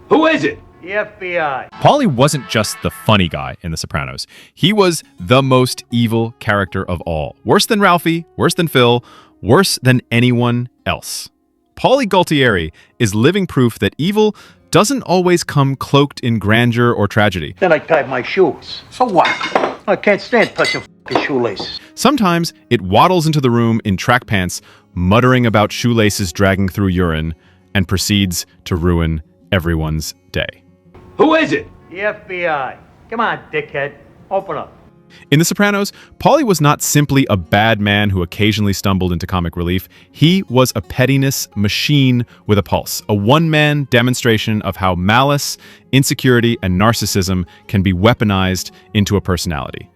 Who is it? The FBI. Paulie wasn't just the funny guy in The Sopranos. He was the most evil character of all. Worse than Ralphie, worse than Phil, worse than anyone else. Paulie Gualtieri is living proof that evil doesn't always come cloaked in grandeur or tragedy. Then I tied my shoes. So what? I can't stand touching f***ing shoelaces. Sometimes it waddles into the room in track pants, muttering about shoelaces dragging through urine, and proceeds to ruin everyone's day. Who is it? The FBI. Come on, dickhead. Open up. In The Sopranos, Paulie was not simply a bad man who occasionally stumbled into comic relief. He was a pettiness machine with a pulse, a one-man demonstration of how malice, insecurity, and narcissism can be weaponized into a personality.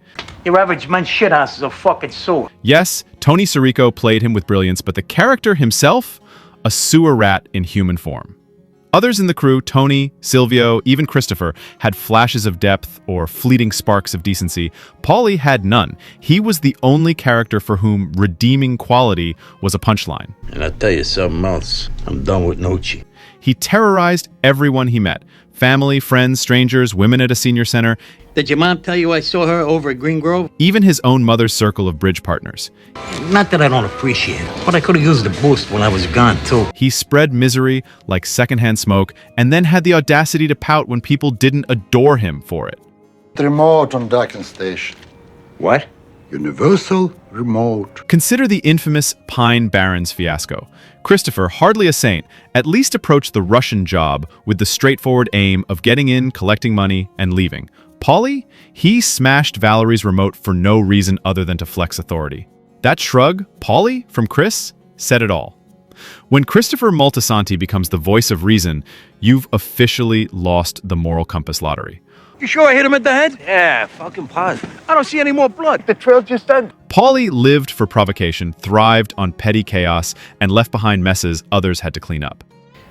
Your average man's shithouse is a fucking sewer. Yes, Tony Sirico played him with brilliance, but the character himself, a sewer rat in human form. Others in the crew, Tony, Silvio, even Christopher, had flashes of depth or fleeting sparks of decency. Paulie had none. He was the only character for whom redeeming quality was a punchline. And I'll tell you something else. I'm done with Nochi. He terrorized everyone he met. Family, friends, strangers, women at a senior center. Did your mom tell you I saw her over at Green Grove? Even his own mother's circle of bridge partners. Not that I don't appreciate it, but I could have used the boost when I was gone, too. He spread misery like secondhand smoke and then had the audacity to pout when people didn't adore him for it. The remote on docking station. What? Universal remote. Consider the infamous Pine Barrens fiasco. Christopher, hardly a saint, at least approached the Russian job with the straightforward aim of getting in, collecting money, and leaving. Paulie, he smashed Valerie's remote for no reason other than to flex authority. That shrug, Paulie, from Chris, said it all. When Christopher Moltisanti becomes the voice of reason, you've officially lost the moral compass lottery. You sure I hit him at the head? Yeah, fucking positive. I don't see any more blood. The trail just ended. Paulie lived for provocation, thrived on petty chaos, and left behind messes others had to clean up.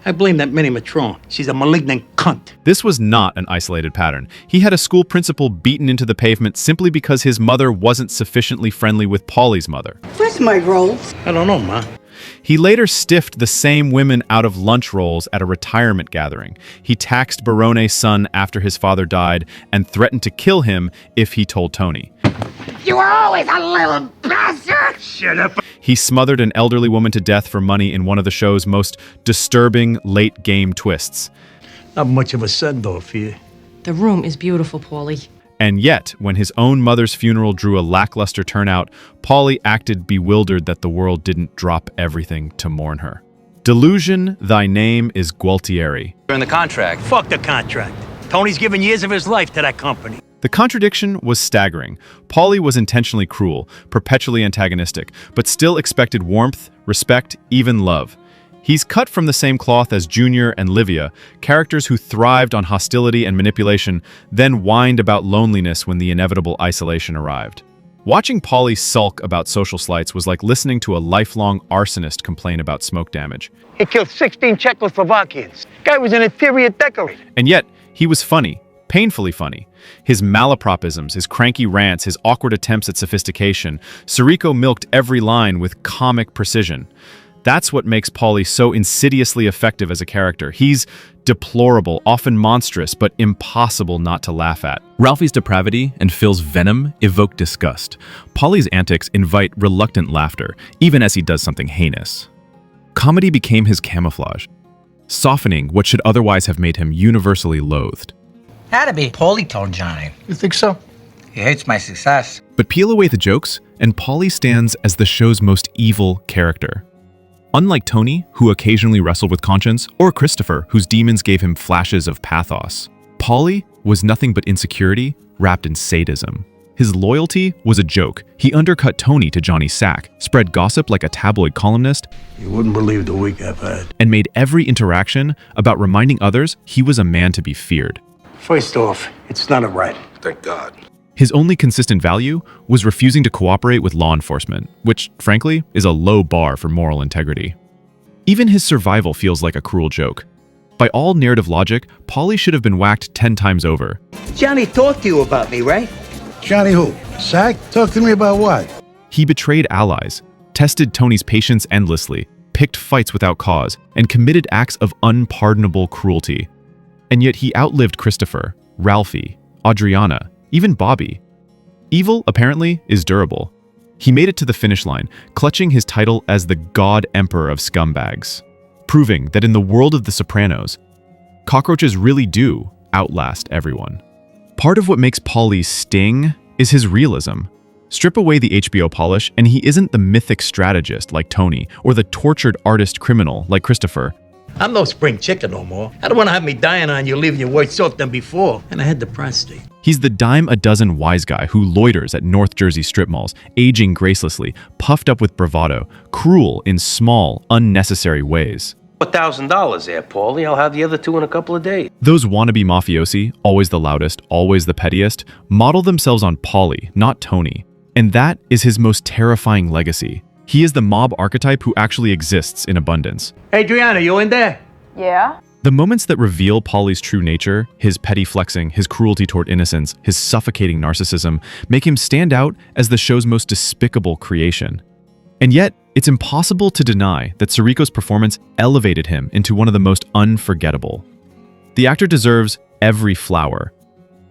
I blame that Minnie Matron. She's a malignant cunt. This was not an isolated pattern. He had a school principal beaten into the pavement simply because his mother wasn't sufficiently friendly with Paulie's mother. Where's my rolls? I don't know, Ma. He later stiffed the same women out of lunch rolls at a retirement gathering. He taxed Barone's son after his father died and threatened to kill him if he told Tony. You were always a little bastard! Shut up. He smothered an elderly woman to death for money in one of the show's most disturbing late-game twists. Not much of a send-off here. The room is beautiful, Paulie. And yet, when his own mother's funeral drew a lackluster turnout, Paulie acted bewildered that the world didn't drop everything to mourn her. Delusion, thy name is Gualtieri. In the contract. Fuck the contract. Tony's given years of his life to that company. The contradiction was staggering. Paulie was intentionally cruel, perpetually antagonistic, but still expected warmth, respect, even love. He's cut from the same cloth as Junior and Livia, characters who thrived on hostility and manipulation, then whined about loneliness when the inevitable isolation arrived. Watching Paulie sulk about social slights was like listening to a lifelong arsonist complain about smoke damage. He killed 16 Czechoslovakians. Guy was an interior decorator. And yet, he was funny, painfully funny. His malapropisms, his cranky rants, his awkward attempts at sophistication, Sirico milked every line with comic precision. That's what makes Paulie so insidiously effective as a character. He's deplorable, often monstrous, but impossible not to laugh at. Ralphie's depravity and Phil's venom evoke disgust. Paulie's antics invite reluctant laughter, even as he does something heinous. Comedy became his camouflage, softening what should otherwise have made him universally loathed. That'd be Paulie told Johnny. You think so? He hates my success. But peel away the jokes, and Paulie stands as the show's most evil character. Unlike Tony, who occasionally wrestled with conscience, or Christopher, whose demons gave him flashes of pathos, Paulie was nothing but insecurity wrapped in sadism. His loyalty was a joke. He undercut Tony to Johnny's sack, spread gossip like a tabloid columnist, You wouldn't believe the week I've had. and made every interaction about reminding others he was a man to be feared. First off, it's not a right. Thank God. His only consistent value was refusing to cooperate with law enforcement, which, frankly, is a low bar for moral integrity. Even his survival feels like a cruel joke. By all narrative logic, Paulie should have been whacked 10 times over. Johnny talked to you about me, right? Johnny who? Sack? Talk to me about what? He betrayed allies, tested Tony's patience endlessly, picked fights without cause, and committed acts of unpardonable cruelty. And yet he outlived Christopher, Ralphie, Adriana, even Bobby. Evil, apparently, is durable. He made it to the finish line, clutching his title as the God Emperor of scumbags, proving that in the world of The Sopranos, cockroaches really do outlast everyone. Part of what makes Paulie sting is his realism. Strip away the HBO polish, and he isn't the mythic strategist like Tony, or the tortured artist criminal like Christopher. I'm no spring chicken no more. I don't want to have me dying on you, leaving you worse off than before. And I had the prostate. He's the dime-a-dozen wise guy who loiters at North Jersey strip malls, aging gracelessly, puffed up with bravado, cruel in small, unnecessary ways. $1,000 there, Paulie. I'll have the other two in a couple of days. Those wannabe mafiosi, always the loudest, always the pettiest, model themselves on Paulie, not Tony. And that is his most terrifying legacy. He is the mob archetype who actually exists in abundance. Adriana, you in there? Yeah? The moments that reveal Paulie's true nature, his petty flexing, his cruelty toward innocence, his suffocating narcissism, make him stand out as the show's most despicable creation. And yet, it's impossible to deny that Sirico's performance elevated him into one of the most unforgettable. The actor deserves every flower,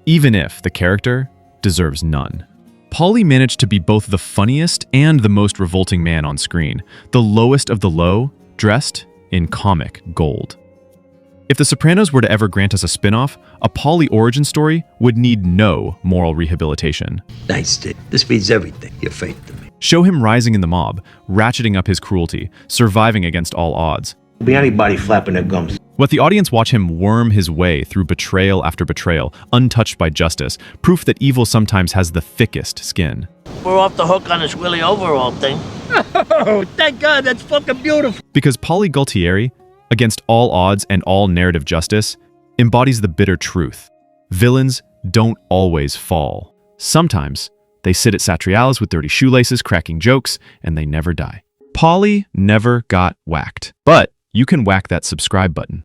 even if the character deserves none. Paulie managed to be both the funniest and the most revolting man on screen, the lowest of the low, dressed in comic gold. If The Sopranos were to ever grant us a spin-off, a Paulie origin story would need no moral rehabilitation. Nice, Dick. This means everything. Your faith to me. Show him rising in the mob, ratcheting up his cruelty, surviving against all odds. Be anybody flapping their gums. Let the audience watch him worm his way through betrayal after betrayal, untouched by justice, proof that evil sometimes has the thickest skin. We're off the hook on this Willy overall thing. Oh, thank God, that's fucking beautiful. Because Paulie Gualtieri, against all odds and all narrative justice, embodies the bitter truth. Villains don't always fall. Sometimes they sit at Satriale's with dirty shoelaces, cracking jokes, and they never die. Paulie never got whacked. But you can whack that subscribe button.